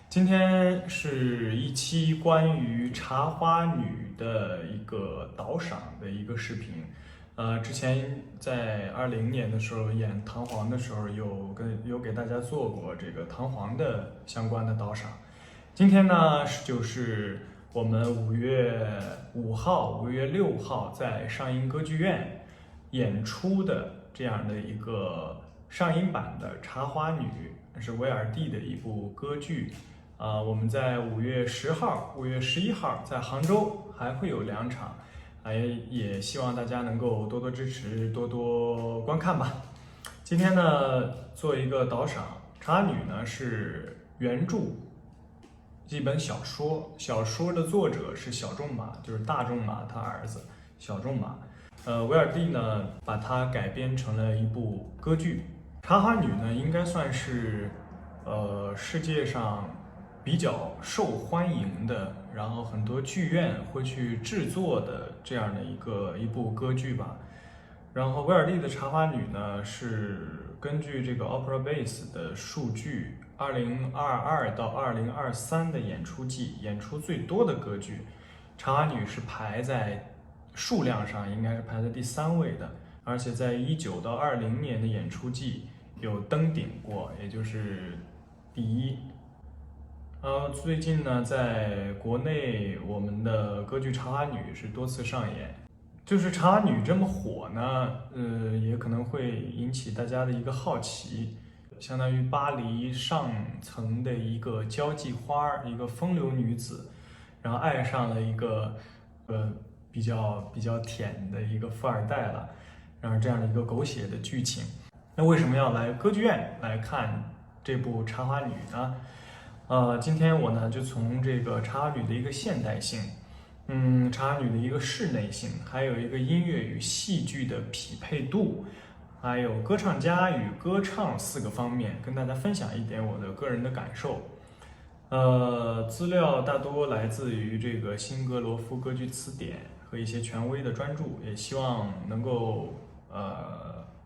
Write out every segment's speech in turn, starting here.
今天是一期关于茶花女的一个导赏的一个视频。之前在2020年的时候演唐璜的时候有给大家做过这个唐璜的相关的导赏。今天呢就是我们5月5号、5月6号在上音歌剧院演出的这样的一个上音版的《茶花女》，是威尔第的一部歌剧。我们在5月10号、5月11号在杭州还会有2场，也希望大家能够多多支持、多多观看吧。今天呢，做一个导赏，《茶花女》呢是原著一本小说，小说的作者是小仲马，就是大仲马他儿子小仲马。威尔第呢把它改编成了一部歌剧。《茶花女》呢应该算是世界上比较受欢迎的，然后很多剧院会去制作的这样的一部歌剧吧。然后威尔第的《茶花女》呢是根据这个 Opera Base 的数据，2022到2023的演出季演出最多的歌剧，《茶花女》是排在数量上应该是排在第3位的，而且在19到20年的演出季有登顶过，也就是第1。最近呢，在国内我们的歌剧《茶花女》是多次上演。就是《茶花女》这么火呢，也可能会引起大家的一个好奇，相当于巴黎上层的一个交际花，一个风流女子，然后爱上了一个比较甜的一个富二代了，然后这样的一个狗血的剧情。那为什么要来歌剧院来看这部《茶花女》呢？今天我呢就从这个茶花女的一个现代性，茶花女的一个室内性，还有一个音乐与戏剧的匹配度，还有歌唱家与歌唱4个方面，跟大家分享一点我的个人的感受。资料大多来自于这个新格罗夫歌剧词典和一些权威的专著，也希望能够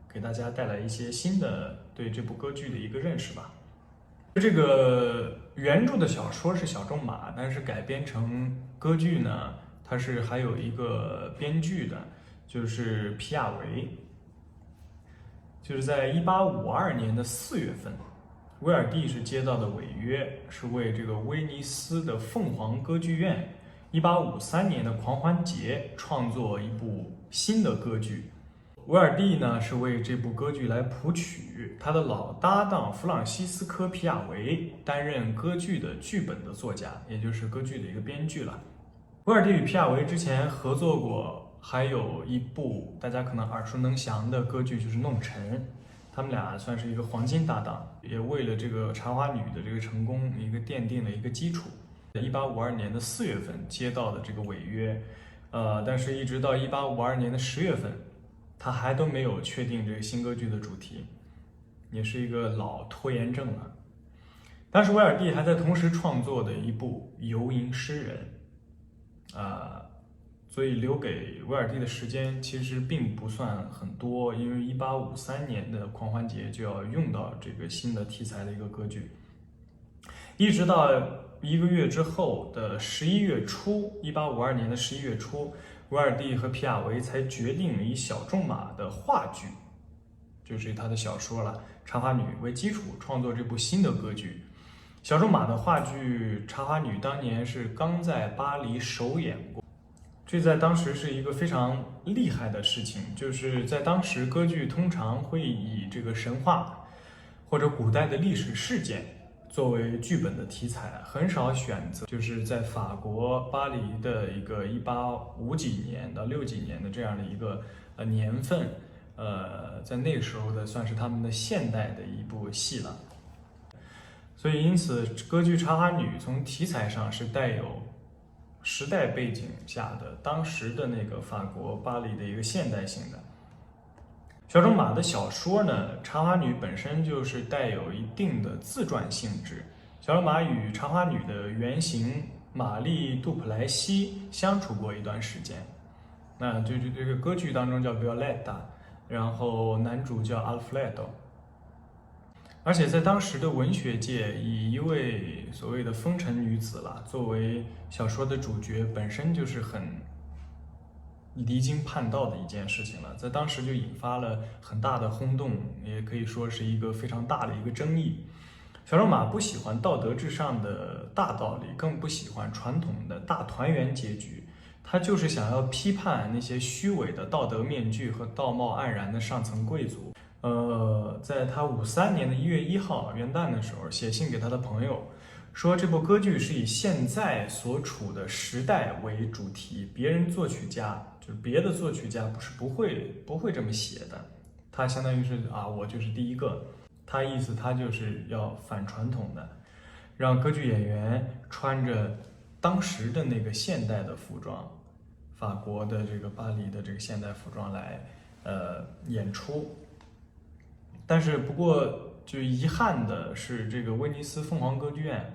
给大家带来一些新的对这部歌剧的一个认识吧。这个原著的小说是小仲马，但是改编成歌剧呢，它是还有一个编剧的，就是皮亚维。就是在1852年的4月份，威尔第是接到的违约，是为这个威尼斯的凤凰歌剧院1853年的狂欢节创作一部新的歌剧。威尔第呢是为这部歌剧来谱曲，他的老搭档弗朗西斯科·皮亚维担任歌剧的剧本的作家，也就是歌剧的一个编剧了。威尔第与皮亚维之前合作过，还有一部大家可能耳熟能详的歌剧就是《弄臣》，他们俩算是一个黄金搭档，也为了这个《茶花女》的这个成功一个奠定了一个基础。1852年的4月份接到的这个违约，但是一直到1852年的10月份。他还都没有确定这个新歌剧的主题，也是一个老拖延症了。当时威尔第还在同时创作的一部《游吟诗人》，所以留给威尔第的时间其实并不算很多，因为1853年的狂欢节就要用到这个新的题材的一个歌剧，一直到1个月之后的11月初，1852年的11月初。威尔第和皮亚维才决定以小仲马的话剧，就是他的小说了《茶花女》为基础创作这部新的歌剧。小仲马的话剧《茶花女》当年是刚在巴黎首演过，这在当时是一个非常厉害的事情，就是在当时歌剧通常会以这个神话或者古代的历史事件作为剧本的题材，很少选择就是在法国巴黎的一个1850几年到60几年的这样的一个年份，在那个时候的算是他们的现代的一部戏了。所以因此歌剧《茶花女》从题材上是带有时代背景下的当时的那个法国巴黎的一个现代性的。小仲马的小说呢，《茶花女》本身就是带有一定的自传性质。小仲马与茶花女的原型玛丽·杜普莱西相处过一段时间，那就这个歌剧当中叫 Violetta， 然后男主叫 Alfredo。而且在当时的文学界，以一位所谓的风尘女子啦作为小说的主角，本身就是很离经叛道的一件事情了，在当时就引发了很大的轰动，也可以说是一个非常大的一个争议。小仲马不喜欢道德至上的大道理，更不喜欢传统的大团圆结局，他就是想要批判那些虚伪的道德面具和道貌岸然的上层贵族。在他53年的1月1号元旦的时候，写信给他的朋友，说这部歌剧是以现在所处的时代为主题，别人作曲家就是别的作曲家不会这么写的，他相当于是我就是第一个，他意思他就是要反传统的，让歌剧演员穿着当时的那个现代的服装，法国的这个巴黎的这个现代服装来演出。但是不过就遗憾的是，这个威尼斯凤凰歌剧院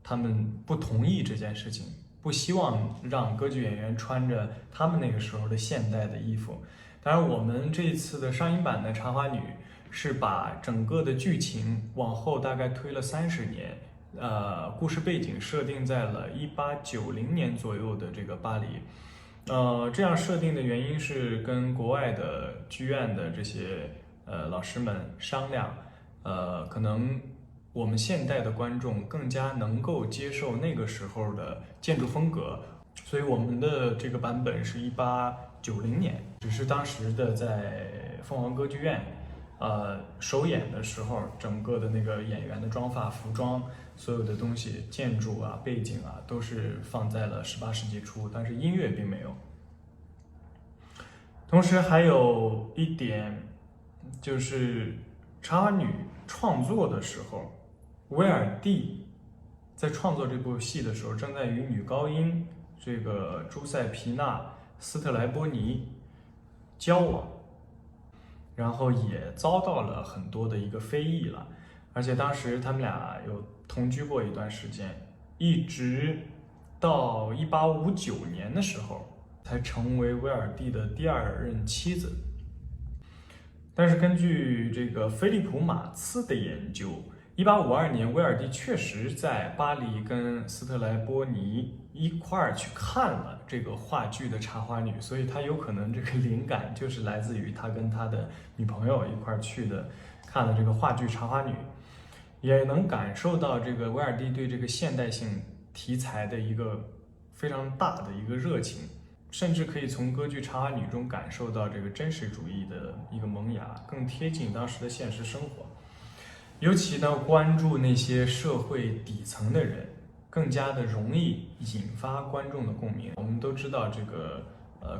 他们不同意这件事情，不希望让歌剧演员穿着他们那个时候的现代的衣服。当然，我们这一次的上映版的《茶花女》是把整个的剧情往后大概推了30年，故事背景设定在了1890年左右的这个巴黎。这样设定的原因是跟国外的剧院的这些老师们商量，可能我们现代的观众更加能够接受那个时候的建筑风格，所以我们的这个版本是1890年，只是当时的在凤凰歌剧院，首演的时候，整个的那个演员的妆发、服装，所有的东西、建筑啊、背景啊，都是放在了18世纪初，但是音乐并没有。同时还有一点，就是茶花女创作的时候，威尔第在创作这部戏的时候，正在与女高音这个朱塞皮娜·斯特莱波尼交往，然后也遭到了很多的一个非议了，而且当时他们俩有同居过一段时间，一直到1859年的时候才成为威尔第的第2任妻子。但是根据这个菲利普·马茨的研究，1852年威尔第确实在巴黎跟斯特莱波尼一块儿去看了这个话剧的《茶花女》，所以他有可能这个灵感就是来自于他跟他的女朋友一块儿去的，看了这个话剧《茶花女》，也能感受到这个威尔第对这个现代性题材的一个非常大的一个热情。甚至可以从歌剧《茶花女》中感受到这个真实主义的一个萌芽，更贴近当时的现实生活。尤其呢，关注那些社会底层的人，更加的容易引发观众的共鸣。我们都知道，这个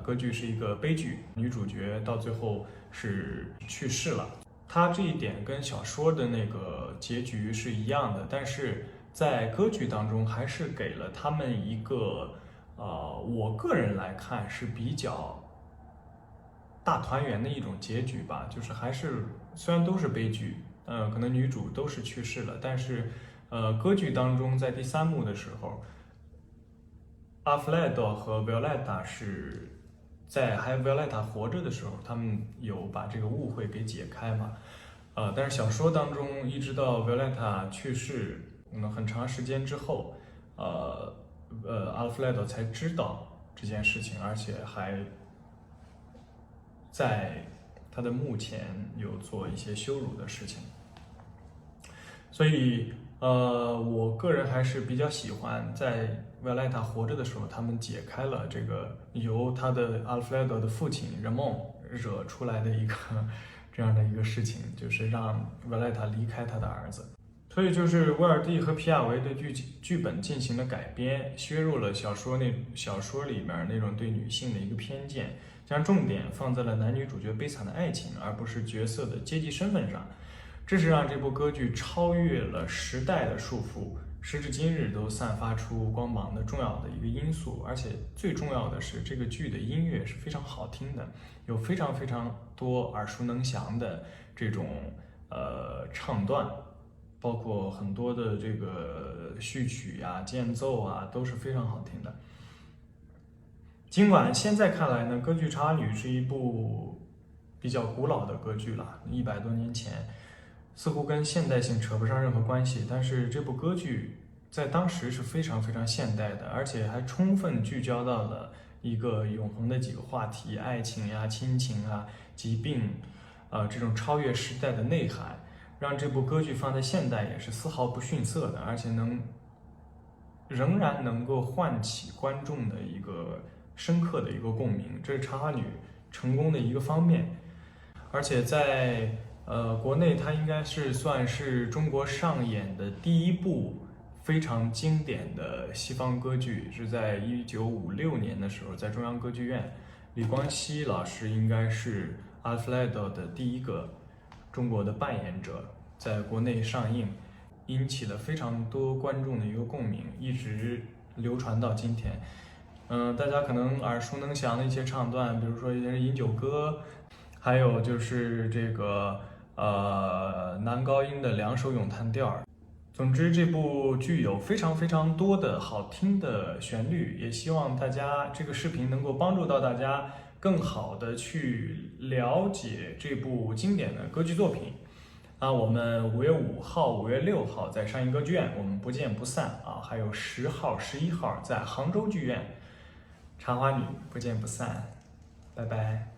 歌剧是一个悲剧，女主角到最后是去世了。她这一点跟小说的那个结局是一样的，但是在歌剧当中还是给了他们一个。我个人来看是比较大团圆的一种结局吧，就是还是虽然都是悲剧，可能女主都是去世了，但是歌剧当中在第3幕的时候，阿弗莱多和维奥莱塔是在还维奥莱塔活着的时候，他们有把这个误会给解开嘛，但是小说当中一直到维奥莱塔去世，很长时间之后，阿尔弗莱多才知道这件事情，而且还在他的墓前有做一些羞辱的事情。所以，我个人还是比较喜欢在维奥莱塔活着的时候，他们解开了这个由他的阿尔弗莱多的父亲任梦惹出来的一个这样的一个事情，就是让维奥莱塔离开他的儿子。所以就是威尔第和皮亚维对剧本进行了改编，削弱了小说里面那种对女性的一个偏见，将重点放在了男女主角悲惨的爱情，而不是角色的阶级身份上。这是让这部歌剧超越了时代的束缚，时至今日都散发出光芒的重要的一个因素。而且最重要的是，这个剧的音乐是非常好听的，有非常非常多耳熟能详的这种唱段。包括很多的这个序曲啊、间奏啊，都是非常好听的。尽管现在看来呢，歌剧《茶花女》是一部比较古老的歌剧了，100多年前，似乎跟现代性扯不上任何关系，但是这部歌剧在当时是非常非常现代的，而且还充分聚焦到了一个永恒的几个话题：爱情呀、亲情啊、疾病，这种超越时代的内涵，让这部歌剧放在现代也是丝毫不逊色的，而且仍然能够唤起观众的一个深刻的一个共鸣，这是《茶花女》成功的一个方面。而且在国内，它应该是算是中国上演的第一部非常经典的西方歌剧，是在1956年的时候，在中央歌剧院，李光羲老师应该是阿尔弗雷多的第一个中国的扮演者，在国内上映，引起了非常多观众的一个共鸣，一直流传到今天。大家可能耳熟能详的一些唱段，比如说一些饮酒歌，还有就是这个男高音的两首咏叹调。总之，这部剧有非常非常多的好听的旋律，也希望大家这个视频能够帮助到大家更好的去了解这部经典的歌剧作品。我们5月5号、5月6号在上影歌剧院，我们不见不散啊！还有10号、11号在杭州剧院，《茶花女》不见不散，拜拜。